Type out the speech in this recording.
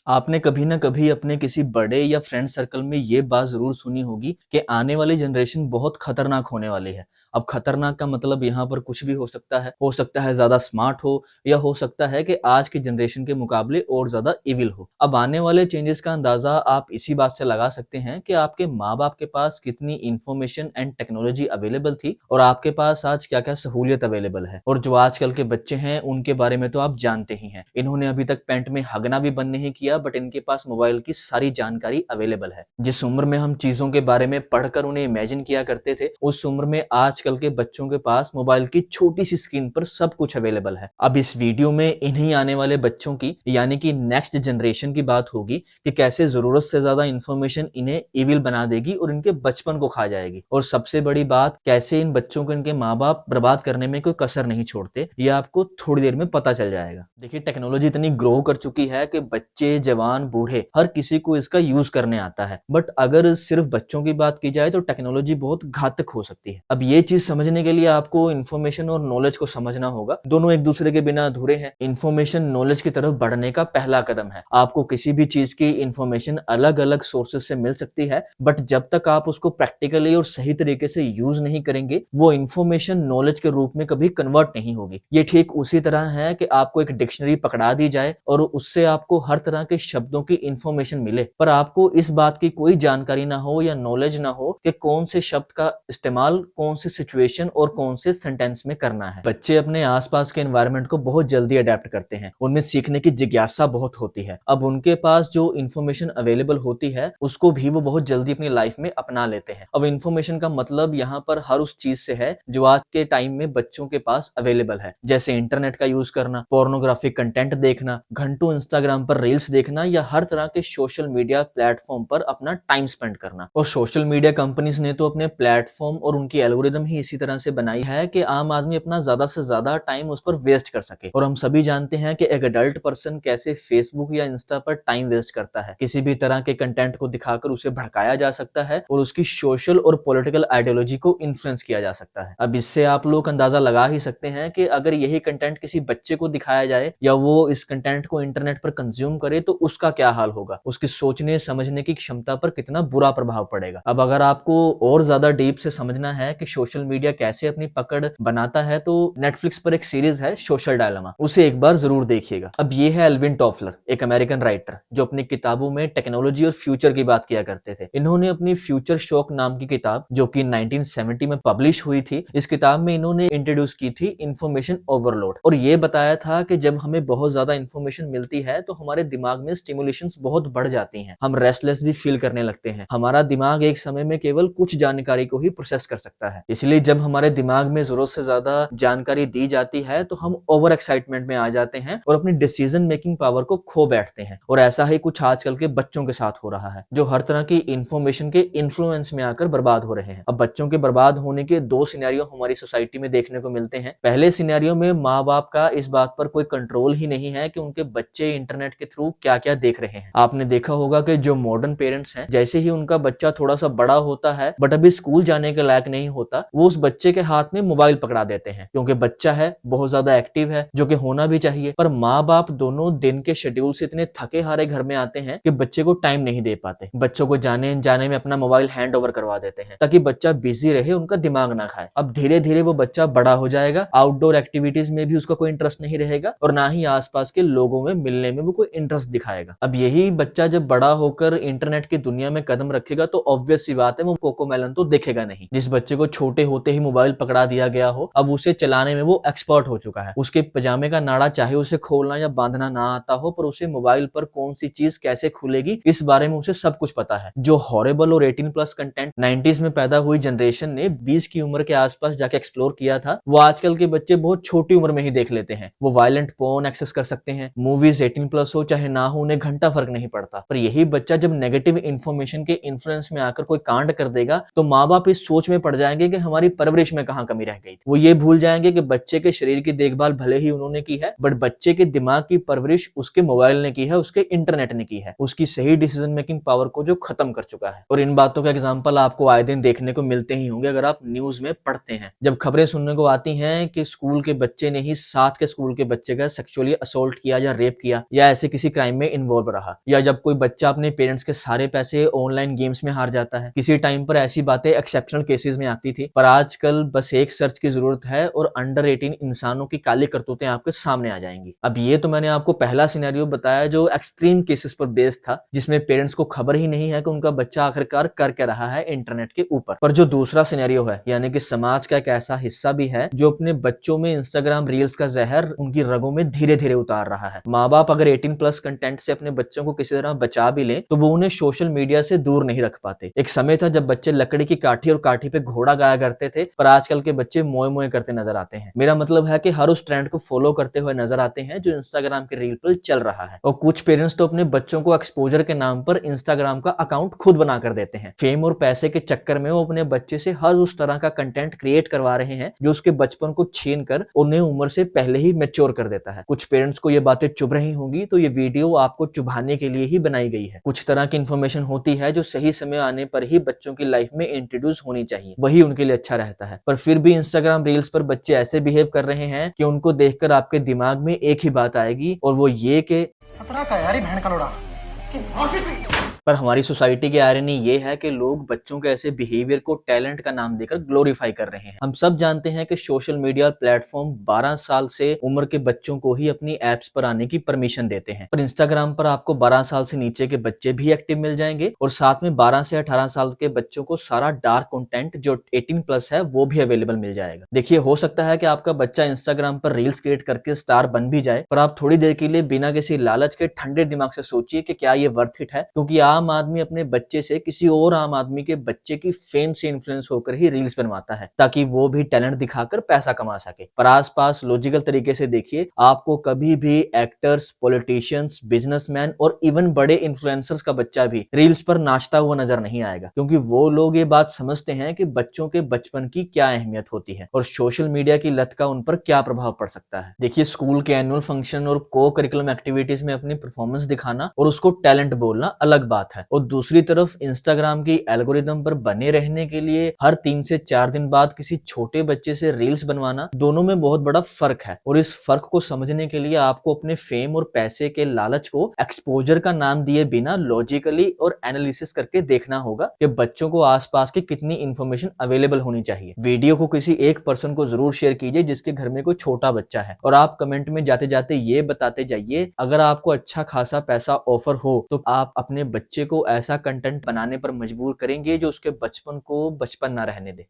आपने कभी ना कभी अपने किसी बड़े या फ्रेंड सर्कल में ये बात ज़रूर सुनी होगी कि आने वाली जनरेशन बहुत खतरनाक होने वाली है। अब खतरनाक का मतलब यहाँ पर कुछ भी हो सकता है ज़्यादा स्मार्ट हो या हो सकता है कि आज की जनरेशन के मुकाबले और ज़्यादा इविल हो। अब आने वाले चेंजेस का अंदाज़ा आप इसी बात से लगा सकते हैं कि आपके माँ-बाप के पास कितनी इन्फॉर्मेशन एंड टेक्नोलॉजी अवेलेबल थी और आपके पास आज क्या-क्या सहूलियत अवेलेबल है। और जो आजकल के बच्चे हैं, उनके बारे में तो आप जानते ही हैं। इन्होंने अभी तक पैंट में हगना भी बंद नहीं किया बट इनके पास मोबाइल की सारी जानकारी अवेलेबल है। जिस उम्र में हम चीज़ों के बारे में पढ़कर उन्हें इमेजिन किया करते थे, उस उम्र में आजकल के बच्चों के पास मोबाइल की छोटी-सी स्क्रीन पर सब कुछ अवेलेबल है। अब इस वीडियो में इन्हीं आने वाले बच्चों की यानी कि नेक्स्ट जनरेशन की बात होगी कि कैसे ज़रूरत से ज़्यादा इन्फॉर्मेशन इन्हें इविल बना देगी और इनके बचपन को खा जाएगी। और सबसे बड़ी बात, कैसे इन बच्चों को इनके माँ-बाप बर्बाद करने में कोई कसर नहीं छोड़ते, ये आपको थोड़ी देर में पता चल जाएगा। देखिए, टेक्नोलॉजी इतनी ग्रो कर चुकी है कि बच्चे, जवान, बूढ़े हर किसी को इसका यूज़ करने आता है। बट अगर सिर्फ बच्चों की बात की जाए तो टेक्नोलॉजी बहुत घातक हो सकती है। अब ये चीज़ समझने के लिए आपको इन्फॉर्मेशन और नॉलेज को समझना होगा। दोनों एक दूसरे के बिना अधूरे हैं। इन्फॉर्मेशन नॉलेज की तरफ बढ़ने का पहला कदम है। आपको किसी भी चीज़ की इन्फॉर्मेशन अलग-अलग सोर्सेज़ से मिल सकती है, बट जब तक आप उसको प्रैक्टिकली और सही तरीके से यूज़ नहीं करेंगे, वो इन्फॉर्मेशन नॉलेज के रूप में कभी कन्वर्ट नहीं होगी। ये ठीक उसी तरह है कि आपको एक डिक्शनरी पकड़ा दी जाए और उससे आपको हर तरह के शब्दों की इन्फॉर्मेशन मिले, पर आपको इस बात की कोई जानकारी ना हो या नॉलेज ना हो कि कौन से शब्द का इस्तेमाल कौन सी सिचुएशन और कौन से सेंटेंस में करना है। बच्चे अपने आसपास के एनवायरनमेंट को बहुत जल्दी अडेप्ट करते हैं। उनमें सीखने की जिज्ञासा बहुत होती है। अब उनके पास जो इन्फॉर्मेशन अवेलेबल होती है, उसको भी वो बहुत जल्दी अपनी लाइफ में अपना लेते हैं। अब इन्फॉर्मेशन का मतलब यहाँ पर हर उस चीज से है जो आज के टाइम में बच्चों के पास अवेलेबल है, जैसे इंटरनेट का यूज करना, पोर्नोग्राफिक कंटेंट देखना, घंटों इंस्टाग्राम पर रील्स देखना या हर तरह के सोशल मीडिया प्लेटफॉर्म पर अपना टाइम स्पेंड करना। और सोशल मीडिया कंपनीज ने तो अपने प्लेटफॉर्म और उनकी एल्गोरिदम ही इसी तरह से बनाई है कि आम आदमी अपना ज्यादा से ज्यादा टाइम उस पर वेस्ट कर सके। और हम सभी जानते हैं कि एक अडल्ट पर्सन कैसे फेसबुक या इंस्टा पर टाइम वेस्ट करता है। किसी भी तरह के कंटेंट को दिखाकर उसे भड़काया जा सकता है और उसकी सोशल और पॉलिटिकल आइडियोलॉजी को इन्फ्लुएंस किया जा सकता है। अब इससे आप लोग अंदाजा लगा ही सकते हैं कि अगर यही कंटेंट किसी बच्चे को दिखाया जाए या वो इस कंटेंट को इंटरनेट पर कंज्यूम करे तो उसका क्या हाल होगा, उसकी सोचने समझने की क्षमता पर कितना बुरा प्रभाव पड़ेगा। अब अगर आपको और ज्यादा डीप से समझना है कि सोशल मीडिया कैसे अपनी पकड़ बनाता है तो नेटफ्लिक्स पर एक सीरीज है सोशल डायलेमा, उसे एक बार जरूर देखिएगा। अब ये है एल्विन टॉफलर, एक अमेरिकन राइटर जो अपनी किताबों में टेक्नोलॉजी और फ्यूचर की बात किया करते थे। इन्होंने अपनी फ्यूचर शॉक नाम की किताब, जो कि 1970 में पब्लिश हुई थी, इस किताब में इन्होंने इंट्रोड्यूस की थी इंफॉर्मेशन ओवरलोड और ये बताया था कि जब हमें बहुत ज्यादा इंफॉर्मेशन मिलती है तो हमारे दिमाग में स्टिमुलेशंस बहुत बढ़ जाती हैं, हम रेस्टलेस भी फील करने लगते हैं। हमारा दिमाग एक समय में केवल कुछ जानकारी को ही प्रोसेस कर सकता है, इसलिए जब हमारे दिमाग में जरूरत से ज्यादा जानकारी दी जाती है तो हम ओवर एक्साइटमेंट में आ जाते हैं और अपनी डिसीजन मेकिंग पावर को खो बैठते हैं। और ऐसा ही कुछ आजकल के बच्चों के साथ हो रहा है, जो हर तरह की इंफॉर्मेशन के इन्फ्लुएंस में आकर बर्बाद हो रहे हैं। अब बच्चों के बर्बाद होने के दो सिनेरियो हमारी सोसाइटी में देखने को मिलते हैं। पहले सिनेरियो में माँ बाप का इस बात पर कोई कंट्रोल ही नहीं है कि उनके बच्चे इंटरनेट के थ्रू क्या क्या देख रहे हैं। आपने देखा होगा कि जो मॉडर्न पेरेंट्स हैं, जैसे ही उनका बच्चा थोड़ा सा बड़ा होता है बट अभी स्कूल जाने के लायक नहीं होता, वो उस बच्चे के हाथ में मोबाइल पकड़ा देते हैं, क्योंकि बच्चा है, बहुत ज्यादा एक्टिव है, जो कि होना भी चाहिए। पर माँ बाप दोनों दिन के शेड्यूल से इतने थके हारे घर में आते हैं कि बच्चे को टाइम नहीं दे पाते। बच्चों को जाने जाने में अपना मोबाइल हैंड ओवर करवा देते हैं ताकि बच्चा बिजी रहे, उनका दिमाग ना खाए। अब धीरे धीरे वो बच्चा बड़ा हो जाएगा, आउटडोर एक्टिविटीज में भी उसका कोई इंटरेस्ट नहीं रहेगा और ना ही आसपास के लोगों में मिलने में वो कोई इंटरेस्ट दिखाएगा। अब यही बच्चा जब बड़ा होकर इंटरनेट की दुनिया में कदम रखेगा तो ऑब्वियस सी बात है, वो कोकोमेलन तो देखेगा नहीं। जिस बच्चे को छोटे होते ही मोबाइल पकड़ा दिया गया हो, अब उसे चलाने में वो एक्सपर्ट हो चुका है। उसके पजामे का नाड़ा चाहे उसे खोलना या बांधना ना आता हो, पर उसे मोबाइल पर कौन सी चीज कैसे खुलेगी इस बारे में उसे सब कुछ पता है। जो हॉरेबल और 18+ कंटेंट 90s में पैदा हुई जनरेशन ने 20 की उम्र के आसपास जाके एक्सप्लोर किया था, वो आजकल के बच्चे बहुत छोटी उम्र में ही देख लेते हैं। वो वायलेंट पोर्न एक्सेस कर सकते हैं, मूवीज 18+ हो चाहे ना हो, उन्हें घंटा फर्क नहीं पड़ता। पर यही बच्चा जब नेगेटिव इंफॉर्मेशन के इन्फ्लुएंस में आकर कोई कांड कर देगा तो माँ बाप इस सोच में पड़ जाएंगे कि हमारी परवरिश में कहाँ कमी रह गई थी। वो ये भूल जाएंगे कि बच्चे के शरीर की देखभाल भले ही उन्होंने की है, बट बच्चे के दिमाग की परवरिश उसके मोबाइल ने की है, उसके इंटरनेट ने की है, उसकी सही डिसीजन मेकिंग पावर को जो खत्म कर चुका है। और इन बातों का एग्जाम्पल आपको आए दिन देखने को मिलते ही होंगे अगर आप न्यूज में पढ़ते हैं। जब खबरें सुनने को आती हैं कि स्कूल के बच्चे ने ही साथ के स्कूल के बच्चे का सेक्सुअली असोल्ट किया या रेप किया या ऐसे किसी क्राइम में इन्वॉल्व रहा, या जब कोई बच्चा अपने पेरेंट्स के सारे पैसे ऑनलाइन गेम्स में हार जाता है। किसी टाइम पर ऐसी बातें एक्सेप्शनल केसेस में आती थी, पर आजकल बस एक सर्च की जरूरत है और अंडर 18 इंसानों की काली करतूतें आपके सामने आ जाएंगी। अब ये तो मैंने आपको पहला सिनेरियो बताया जो एक्सट्रीम केसेस पर बेस्ड था, जिसमें पेरेंट्स को खबर ही नहीं है कि उनका बच्चा आखिरकार कर क्या रहा है इंटरनेट के ऊपर। पर जो दूसरा सिनेरियो है, यानी कि समाज का एक ऐसा हिस्सा भी है जो अपने बच्चों में इंस्टाग्राम रील्स का जहर उनकी रगों में धीरे धीरे उतार रहा है। माँ बाप अगर 18+ कंटेंट से अपने बच्चों को किसी तरह बचा भी लें तो वो उन्हें सोशल मीडिया से दूर नहीं रख पाते। एक समय था जब बच्चे लकड़ी की काठी और काठी पे घोड़ा गाया करते थे, पर आजकल के बच्चे मोए मोए करते नजर आते हैं। मेरा मतलब है कि हर उस ट्रेंड को फॉलो करते हुए नजर आते हैं जो इंस्टाग्राम के रील पर चल रहा है। और कुछ पेरेंट्स तो अपने बच्चों को एक्सपोजर के नाम पर इंस्टाग्राम का अकाउंट खुद बना कर देते हैं। फेम और पैसे के चक्कर में वो अपने बच्चे से हर उस तरह का कंटेंट क्रिएट करवा रहे हैं जो उसके बचपन को छीन कर उन्हें उम्र से पहले ही मैच्योर कर देता है। कुछ पेरेंट्स को ये बातें चुभ रही होंगी तो ये वीडियो आपको चुभाने के लिए ही बनाई गई है। कुछ तरह की इन्फॉर्मेशन होती है जो सही समय आने पर ही बच्चों की लाइफ में इंट्रोड्यूस होनी चाहिए, वही उनके लिए अच्छा रहता है। पर फिर भी इंस्टाग्राम रील्स पर बच्चे ऐसे बिहेव कर रहे हैं कि उनको देखकर आपके दिमाग में एक ही बात आएगी और वो ये कि 17 का यार बहन का लोड़ा इसकी मौत ही थी। पर हमारी सोसाइटी की आयरनी ये है कि लोग बच्चों के ऐसे बिहेवियर को टैलेंट का नाम देकर ग्लोरीफाई कर रहे हैं। हम सब जानते हैं कि सोशल मीडिया प्लेटफॉर्म 12 साल से उम्र के बच्चों को ही अपनी एप्स पर आने की परमिशन देते हैं, पर इंस्टाग्राम पर आपको 12 साल से नीचे के बच्चे भी एक्टिव मिल जाएंगे और साथ में 12 से 18 साल के बच्चों को सारा डार्क कंटेंट जो 18+ है वो भी अवेलेबल मिल जाएगा। देखिए, हो सकता है कि आपका बच्चा इंस्टाग्राम पर रील्स क्रिएट करके स्टार बन भी जाए, पर आप थोड़ी देर के लिए बिना किसी लालच के ठंडे दिमाग से सोचिए कि क्या ये वर्थ इट है, क्योंकि आम आदमी अपने बच्चे से किसी और आम आदमी के बच्चे की फेम से इन्फ्लुएंस होकर ही रील्स बनवाता है ताकि वो भी टैलेंट दिखाकर पैसा कमा सके। पर आसपास लॉजिकल तरीके से देखिए, आपको कभी भी एक्टर्स, पॉलिटिशियंस, बिजनेसमैन और इवन बड़े इन्फ्लुएंसर्स का बच्चा भी रील्स पर नाचता हुआ नजर नहीं आएगा, क्योंकि वो लोग ये बात समझते हैं कि बच्चों के बचपन की क्या अहमियत होती है और सोशल मीडिया की लत का उन पर क्या प्रभाव पड़ सकता है। देखिए, स्कूल के एनुअल फंक्शन और को करिकुलम एक्टिविटीज में अपनी परफॉर्मेंस दिखाना और उसको टैलेंट बोलना अलग बात है, और दूसरी तरफ इंस्टाग्राम की एल्गोरिदम पर बने रहने के लिए हर 3 से 4 दिन बाद किसी छोटे बच्चे से रील्स बनवाना, दोनों में बहुत बड़ा फर्क है। और इस फर्क को समझने के लिए आपको अपने फेम और पैसे के लालच को एक्सपोजर का नाम दिए बिना लॉजिकली और एनालिसिस करके देखना होगा कि बच्चों को आसपास की कितनी इंफॉर्मेशन अवेलेबल होनी चाहिए। वीडियो को किसी एक पर्सन को जरूर शेयर कीजिए जिसके घर में कोई छोटा बच्चा है, और आप कमेंट में जाते जाते ये बताते जाइए, अगर आपको अच्छा खासा पैसा ऑफर हो तो आप अपने बच्चे को ऐसा कंटेंट बनाने पर मजबूर करेंगे जो उसके बचपन को बचपन ना रहने दे।